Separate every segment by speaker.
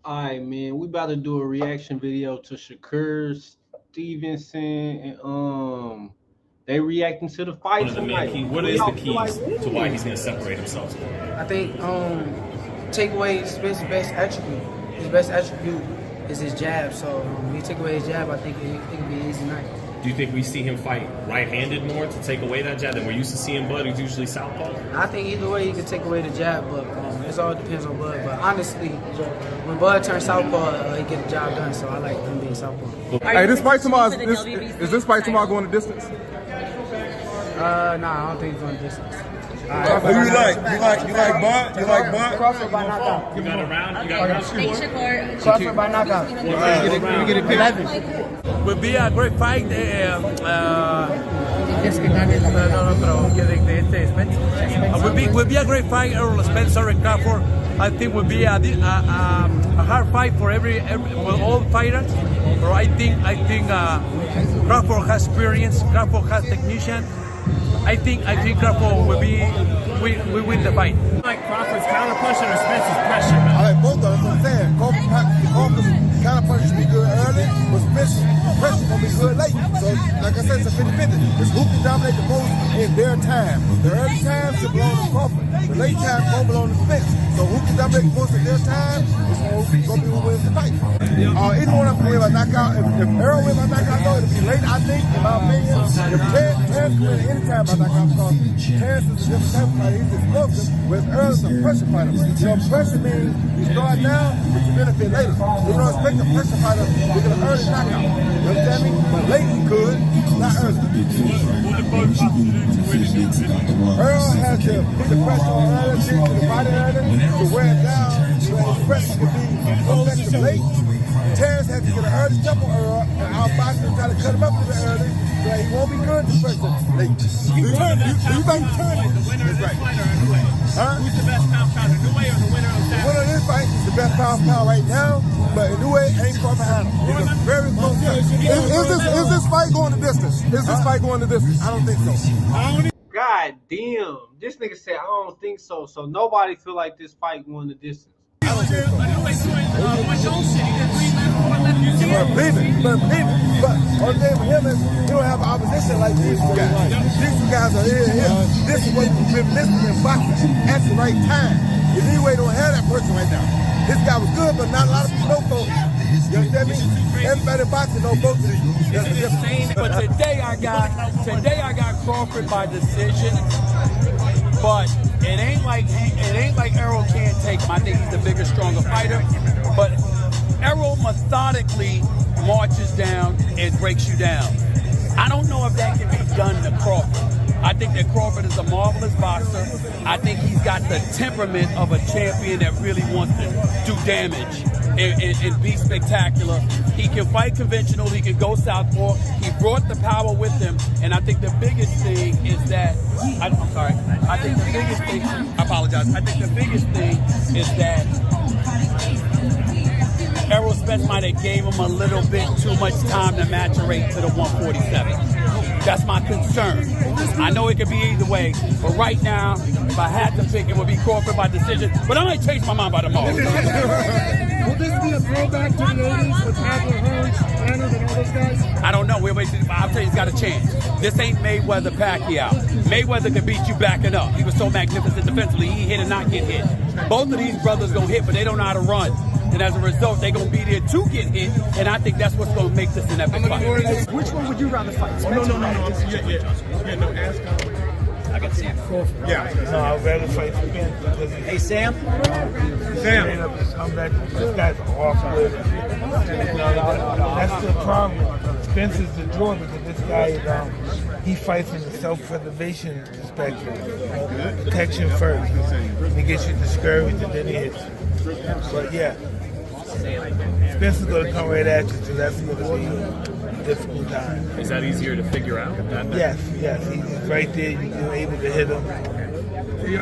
Speaker 1: Alright, man, we about to do a reaction video to Shakur Stevenson and they reacting to the
Speaker 2: One
Speaker 1: fight
Speaker 2: of the main
Speaker 1: tonight.
Speaker 2: key. What is the keys to why he's going to separate himself?
Speaker 3: I think take away his best attribute. His best attribute is his jab. So when you take away his jab, I think it could be an easy night.
Speaker 2: Do you think we see him fight right-handed more to take away that jab? Than we're used to seeing Bud, who's usually southpaw.
Speaker 3: I think either way he could take away the jab, but it all depends on Bud. But honestly, when Bud turns southpaw, he get the job done. So I like him being southpaw.
Speaker 4: Hey, this fight tomorrow is this fight tomorrow going the distance?
Speaker 3: Nah, I don't think he's going distance.
Speaker 4: Who you like? You like Bud? You like Bud?
Speaker 3: Crawford by knockout.
Speaker 2: You got a round? You got a round?
Speaker 5: Thanks, Shakur.
Speaker 3: Crawford by knockout.
Speaker 4: We get it
Speaker 3: 11.
Speaker 6: Will be a great fight. Will be a great fight. Errol, Spence, and Crawford. I think will be a hard fight for for all fighters. But I think Crawford has experience. Crawford has technician. I think Crawford will we win the fight.
Speaker 7: Like Crawford's counter punching or Spence's pressure, man?
Speaker 4: I like both of them. That's what I'm saying. Crawford's counter punch should be good early, but Spence's pressure gonna be good late. So, like I said, it's a 50-50. It's who can dominate the most in their time. The early time should belong to Crawford. The late time won't belong to Spence. So who can dominate the most in their time is gonna be who wins the fight. Either one of them win by knockout. If Errol wins by knockout, though, it'll be late, I think, in my opinion. If Terence can win any time by knockout, because Terence is a different type of fighter. He's explosive, whereas Errol's a pressure fighter. You know, pressure means you start now, but you benefit later. You don't expect a pressure fighter to get an early knockout. You understand me? But late he could, not early. Errol has to put the pressure on early, to the body early, to wear it down, so his pressure can be effective late. Terence has to get an early jump on Errol, and our boxers try to cut him up a bit early, so he won't be good to pressure late. Do you think turning
Speaker 7: The winner of this fight or New Way?
Speaker 4: Huh?
Speaker 7: Who's the best pound pounder, New Way or the winner of
Speaker 4: The
Speaker 7: that?
Speaker 4: winner of this fight is the best pound right now, but in a way, ain't far behind him. It's a very close fight. Is this fight going the distance? Is this fight going the distance? I don't think so.
Speaker 1: God damn. This nigga said I don't think so. So nobody feel like this fight won the distance.
Speaker 7: New Way's doing much own shit. He did 3 left, 4 left. You see
Speaker 4: But believe it. But only thing with him is he don't have opposition like these two guys. These two guys are here. This is what we've been missing in boxing at the right time. If anyway don't have that person right now. This guy was good, but not a lot of people know both. You understand me? Everybody in boxing know both of these. That's the difference.
Speaker 6: But today I got Crawford by decision. But it ain't like Errol can't take him. I think he's the bigger, stronger fighter. But Errol methodically marches down and breaks you down. I don't know if that can be done to Crawford. I think that Crawford is a marvelous boxer. I think he's got the temperament of a champion that really wants to do damage and be spectacular. He can fight conventional. He can go southpaw. He brought the power with him. And I think the biggest thing is that, I think the biggest thing, I apologize. I think the biggest thing is that Errol Spence might have gave him a little bit too much time to maturate to the 147. That's my concern. I know it could be either way, but right now, if I had to pick, it would be Crawford by decision. But I might change my mind by tomorrow.
Speaker 8: Will this be a throwback to the 80s with Adler, Hearns, Leonard, and all those guys?
Speaker 6: I don't know. I'll tell you, he's got a chance. This ain't Mayweather Pacquiao. Mayweather could beat you backing up. He was so magnificent defensively. He hit and not get hit. Both of these brothers gonna hit, but they don't know how to run. And as a result, they're going to be there to get hit, and I think that's what's going to make this an epic fight.
Speaker 8: Which one would you rather fight?
Speaker 7: No, ask him.
Speaker 8: I got Sam Crawford.
Speaker 4: Yeah.
Speaker 9: No, I'd rather fight Spence because
Speaker 8: Hey, Sam.
Speaker 9: I'm like, this guy's awful. That's the problem. Spence is the draw because this guy is, he fights from the self-preservation perspective. Protection first. He gets you discouraged and then he hits. But yeah, Spence is going to come right at you, so that's going to be a difficult time.
Speaker 2: Is that easier to figure out?
Speaker 9: Yes, he's right there. You're able to hit him.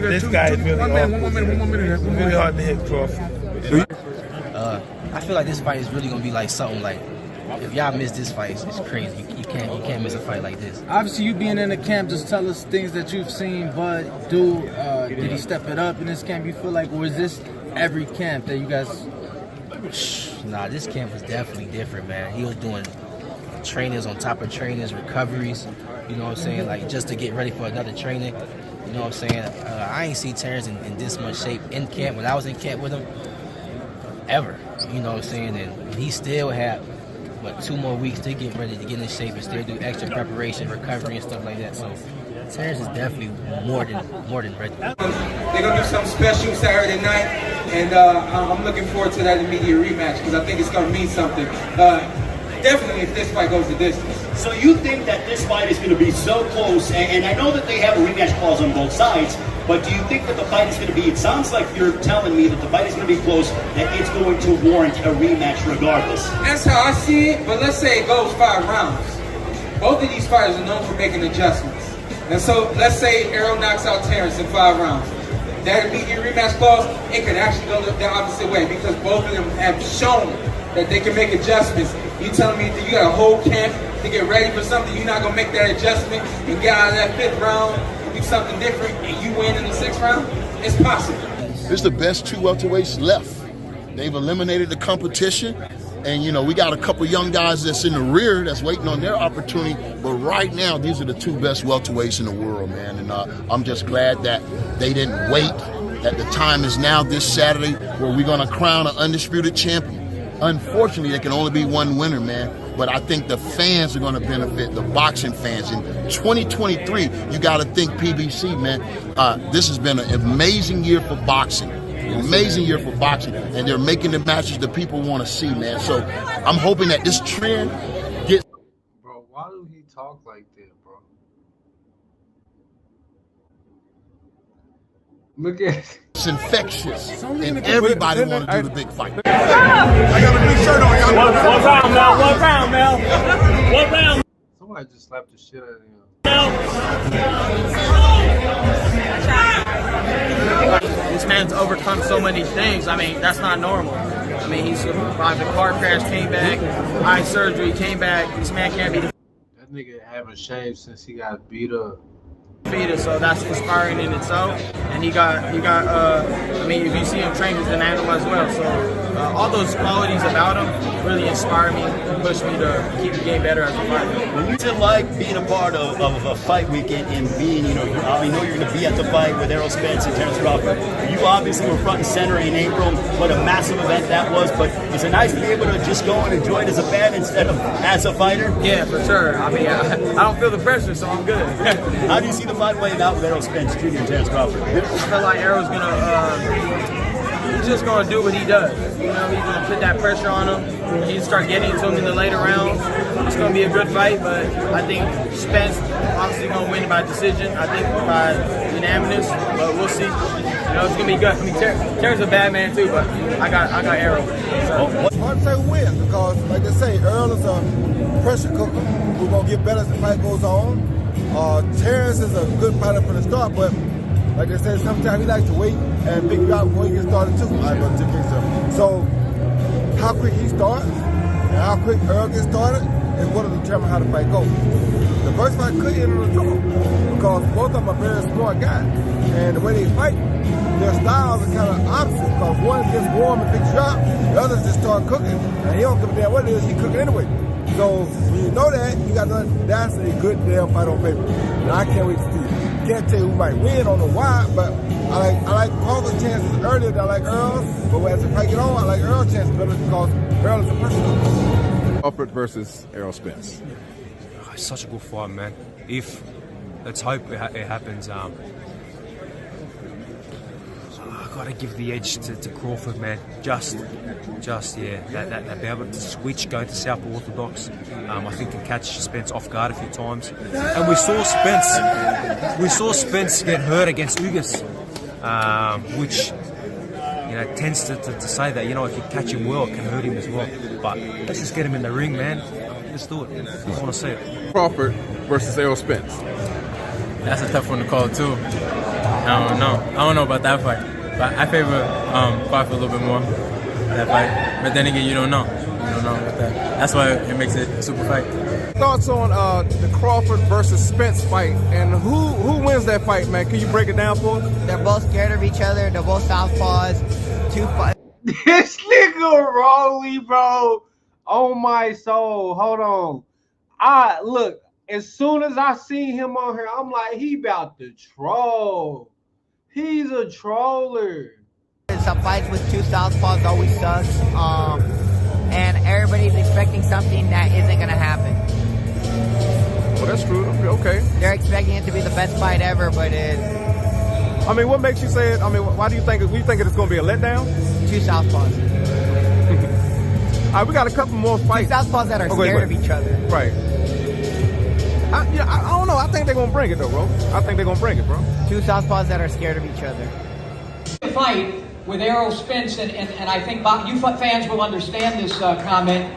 Speaker 9: This guy is really It's really hard to hit Crawford.
Speaker 3: I feel like this fight is really gonna be like something like, if y'all miss this fight, it's crazy. You can't miss a fight like this.
Speaker 10: Obviously, you being in the camp, just tell us things that you've seen Bud do. Did he step it up in this camp? You feel like, or is this every camp that you guys
Speaker 5: Nah, this camp was definitely different, man. He was doing trainings on top of trainings, recoveries, you know what I'm saying, like just to get ready for another training, you know what I'm saying. I ain't seen Terence in this much shape in camp when I was in camp with him, ever, you know what I'm saying, and he still had, 2 more weeks to get ready to get in shape and still do extra preparation, recovery, and stuff like that, so Terence is definitely more than ready.
Speaker 3: They're going to do something special Saturday night, and I'm looking forward to that immediate rematch because I think it's going to mean something. Definitely if this fight goes the distance.
Speaker 11: So you think that this fight is going to be so close, and I know that they have a rematch clause on both sides, but do you think that the fight is going to be, it sounds like you're telling me that the fight is going to be close, that it's going to warrant a rematch regardless? That's how I see it, but let's say it goes 5 rounds. Both of these fighters are known for making adjustments. And so let's say Errol knocks out Terence in 5 rounds. That immediate rematch clause, it could actually go the opposite way because both of them have shown that they can make adjustments. You telling me that you got a whole camp to get ready for something, you're not going to make that adjustment and get out of that 5th round and do something different and you win in the 6th round? It's possible.
Speaker 4: It's the best 2 welterweights left. They've eliminated the competition. And, you know, we got a couple young guys that's in the rear that's waiting on their opportunity. But right now, these are the 2 best welterweights in the world, man. And I'm just glad that they didn't wait, that the time is now this Saturday where we're going to crown an undisputed champion. Unfortunately, there can only be one winner, man. But I think the fans are going to benefit, the boxing fans. In 2023, you got to think PBC, man. This has been an amazing year for boxing. Amazing year for boxing. And they're making the matches that people want to see, man. So I'm hoping that this trend gets...
Speaker 1: Bro, why do he talk like that, bro? Look at it.
Speaker 4: It's infectious, and everybody want to do the big fight.
Speaker 7: I got a new shirt on, y'all. One round, Mel. One round, Mel. One round.
Speaker 1: Somebody just slapped the shit out of him.
Speaker 3: This man's overcome so many things. I mean, that's not normal. I mean, he survived a car crash, came back, eye surgery, came back. This man can't be
Speaker 1: That nigga haven't shaved since he got beat up.
Speaker 3: defeated, so that's inspiring in itself. And he got. I mean, if you see him train, he's an animal as well. So all those qualities about him really inspire me, push me to keep getting better as a fighter.
Speaker 11: What's it like being a part of a fight weekend and being, you know, I know you're going to be at the fight with Errol, Spence, and Terence Crawford. You obviously were front and center in April. What a massive event that was. But is it nice to be able to just go and enjoy it as a fan instead of as a fighter?
Speaker 3: Yeah, for sure. I mean, I don't feel the pressure, so I'm good.
Speaker 11: How do you see the fight playing out with Errol, Spence, Jr. and Terence Crawford?
Speaker 3: I feel like Errol's he's just gonna do what he does. You know, he's gonna put that pressure on him. He's start getting to him in the later rounds. It's gonna be a good fight, but I think Spence obviously gonna win by decision. I think by unanimous, but we'll see. You know, it's gonna be good. I mean, Terence a bad man too, but I got Errol. So.
Speaker 4: It's hard to say who wins because, like they say, Errol is a pressure cooker who's gonna get better as the fight goes on. Terence is a good fighter from the start, but like I said, sometimes he likes to wait and figure out before he gets started too. So how quick he starts and how quick Errol gets started is what will determine how the fight goes. The first fight could end on a draw because both of them are very smart guys. And the way they fight, their styles are kind of opposite because one gets warm and picks you up, the other just start cooking. And he don't give a damn what it is, he cooking anyway. So when you know that, you got to know that's a good damn fight on paper. And I can't wait to see it. Can't tell you who might win, on the why, but I like Crawford's chances earlier than I like Errol's. But as the fight get on, I like Errol's chances better because Errol is a person.
Speaker 12: Crawford versus Errol Spence.
Speaker 13: It's such a good fight, man. Let's hope it happens. I gotta give the edge to Crawford, man. Just yeah, that be able to switch, go to Southpaw Orthodox. I think can catch Spence off guard a few times. And we saw Spence get hurt against Ugas, which tends to say that if you catch him well, it can hurt him as well. But let's just get him in the ring, man. Let's do it. I want to see it.
Speaker 12: Crawford versus Errol Spence.
Speaker 14: That's a tough one to call too. I don't know about that fight. But I favor Crawford a little bit more, that fight. But then again, you don't know. About that. That's why it makes it a super fight.
Speaker 12: Thoughts on the Crawford versus Spence fight, and who wins that fight, man? Can you break it down for us?
Speaker 15: They're both scared of each other. They're both southpaws.
Speaker 1: This nigga Rolly, bro. Oh my soul. Hold on. Look, as soon as I see him on here, I'm like, he about to troll. He's a troller.
Speaker 15: Some fights with two southpaws always sucks. And everybody's expecting something that isn't gonna happen.
Speaker 12: Well, that's true. Okay.
Speaker 15: They're expecting it to be the best fight ever, but
Speaker 12: I mean, what makes you say it? I mean, why do you think it's going to be a letdown?
Speaker 15: Two southpaws.
Speaker 12: All right, we got a couple more fights.
Speaker 15: Two southpaws that are scared of each other.
Speaker 12: Right. I don't know. I think they're going to bring it, though, bro. I think they're going to bring it, bro.
Speaker 15: Two southpaws that are scared of each other.
Speaker 16: The fight with Errol Spence, and I think you fans will understand this comment.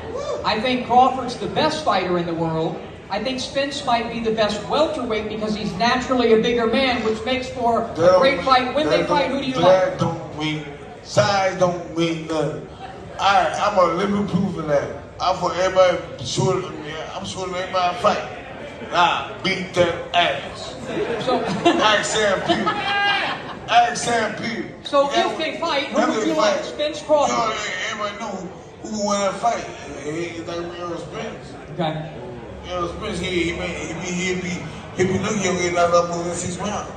Speaker 16: I think Crawford's the best fighter in the world. I think Spence might be the best welterweight because he's naturally a bigger man, which makes for a great fight. When they fight, who do you like?
Speaker 17: Don't mean, size don't mean nothing. I'm a living proof of that. I'm for everybody, I'm sure everybody fight. Nah, beat that ass.
Speaker 16: So,
Speaker 17: Ask Sam Peter.
Speaker 16: So if they fight, who would you like? Spence, Crawford?
Speaker 17: Everybody know who won that fight. It's like Errol Spence.
Speaker 16: Okay.
Speaker 17: Errol Spence, he'll be looking getting knocked up within 6 rounds.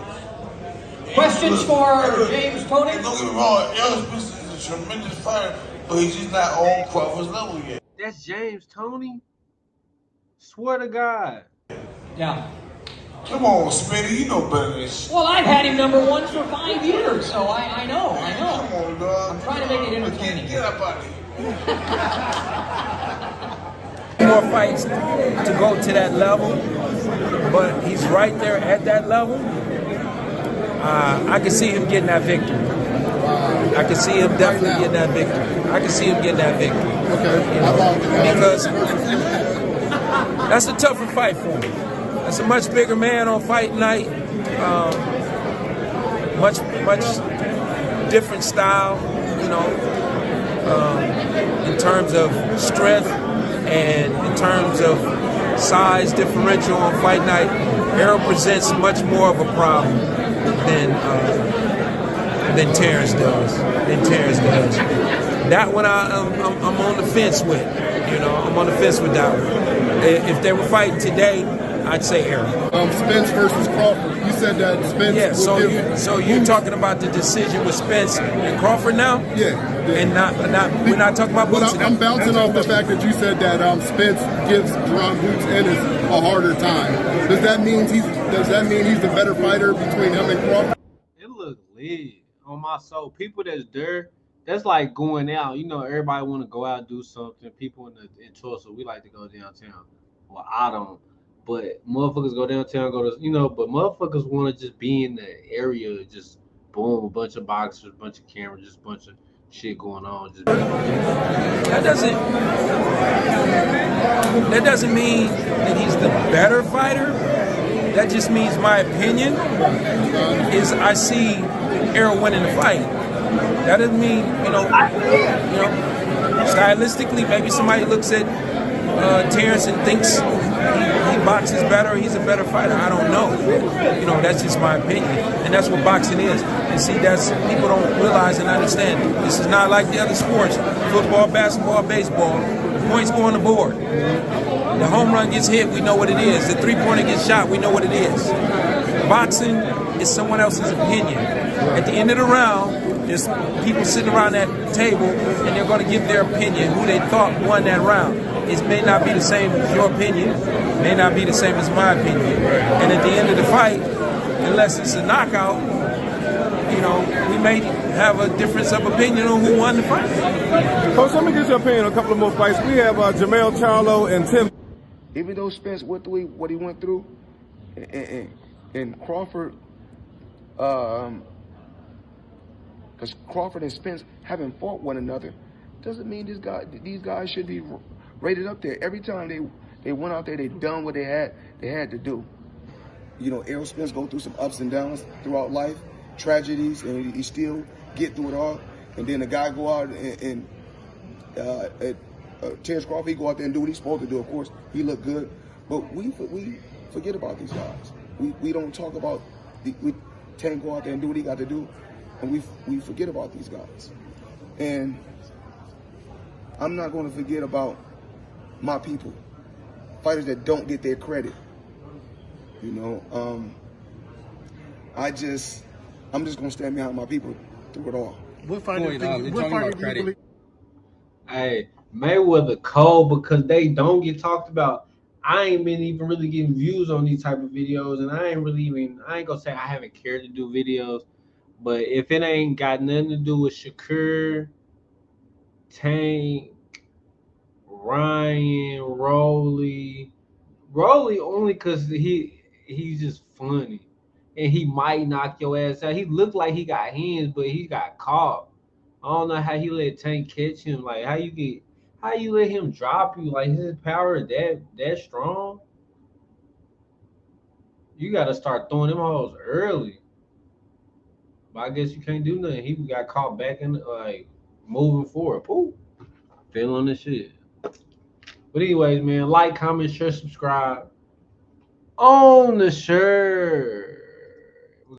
Speaker 16: Questions for James Tony?
Speaker 17: Don't get me wrong, Errol Spence is a tremendous fighter, but he's just not on Crawford's level yet.
Speaker 1: That's James Tony? Swear to God.
Speaker 16: Yeah.
Speaker 17: Come on, Smitty, you know better than this.
Speaker 16: Well, I've had him #1 for 5 years, so I know.
Speaker 17: Come on, dog.
Speaker 16: I'm trying to make it entertaining.
Speaker 17: Get up out of here.
Speaker 9: More fights to go to that level, but he's right there at that level. I can see him getting that victory. I can see him definitely getting that victory. I can see him getting that victory.
Speaker 4: Okay.
Speaker 9: You know, because that's a tougher fight for him. That's a much bigger man on fight night. Much different style, you know, in terms of strength and in terms of size differential on fight night. Errol presents much more of a problem than Terence does. That one I'm on the fence with. You know, I'm on the fence with that one. If they were fighting today, I'd say Errol.
Speaker 4: Spence versus Crawford. You said that Spence.
Speaker 9: Yeah. So you're talking about the decision with Spence and Crawford now?
Speaker 4: Yeah.
Speaker 9: And we're not talking about Boots.
Speaker 4: I'm bouncing off the fact that you said that Spence gives Jerron Boots Ennis a harder time. Does that mean he's the better fighter between him and Crawford?
Speaker 1: It look lit on my soul. People that's there, that's like going out. You know, everybody want to go out and do something. People in Tulsa, we like to go downtown. Well, I don't. But motherfuckers go downtown, but motherfuckers want to just be in the area, just boom, a bunch of boxers, a bunch of cameras, just a bunch of shit going on.
Speaker 9: That doesn't mean that he's the better fighter. That just means my opinion is I see Errol winning the fight. That doesn't mean, stylistically, maybe somebody looks at Terence and thinks he boxes better, he's a better fighter. I don't know. You know, that's just my opinion. And that's what boxing is. And see, that's people don't realize and understand. This is not like the other sports. Football, basketball, baseball. The points go on the board. The home run gets hit, we know what it is. The three-pointer gets shot, we know what it is. Boxing is someone else's opinion. At the end of the round, there's people sitting around that table and they're going to give their opinion, who they thought won that round. It may not be the same as your opinion, may not be the same as my opinion. And at the end of the fight, unless it's a knockout, we may have a difference of opinion on who won the fight.
Speaker 12: Coach, let me get your opinion on a couple of more fights. We have Jamel Charlo and Tim.
Speaker 18: Even though Spence went through what he went through, and Crawford, because Crawford and Spence haven't fought one another, doesn't mean these guys should be rated up there. Every time they went out there, they done what they had to do.
Speaker 19: You know, Errol Spence go through some ups and downs throughout life, tragedies, and he still get through it all. And then the guy go out and Terence Crawford, he go out there and do what he's supposed to do. Of course, he looked good, but we forget about these guys. We don't talk about Tank go out there and do what he got to do, and we forget about these guys. And I'm not going to forget about my people, fighters that don't get their credit. You know, I'm just going to stand behind my people through it all.
Speaker 8: What fighter do you believe?
Speaker 1: Hey, Mayweather cold because they don't get talked about. I ain't been even really getting views on these type of videos, and I ain't gonna say I haven't cared to do videos, but if it ain't got nothing to do with Shakur, Tank, Ryan, Rolly only because he's just funny, and he might knock your ass out. He looked like he got hands, but he got caught. I don't know how he let Tank catch him. Like how you let him drop you? Like his power is that strong? You got to start throwing them hoes early. But I guess you can't do nothing. He got caught back in like moving forward. Pooh, feeling this shit. But anyways, man, like, comment, share, subscribe on the shirt.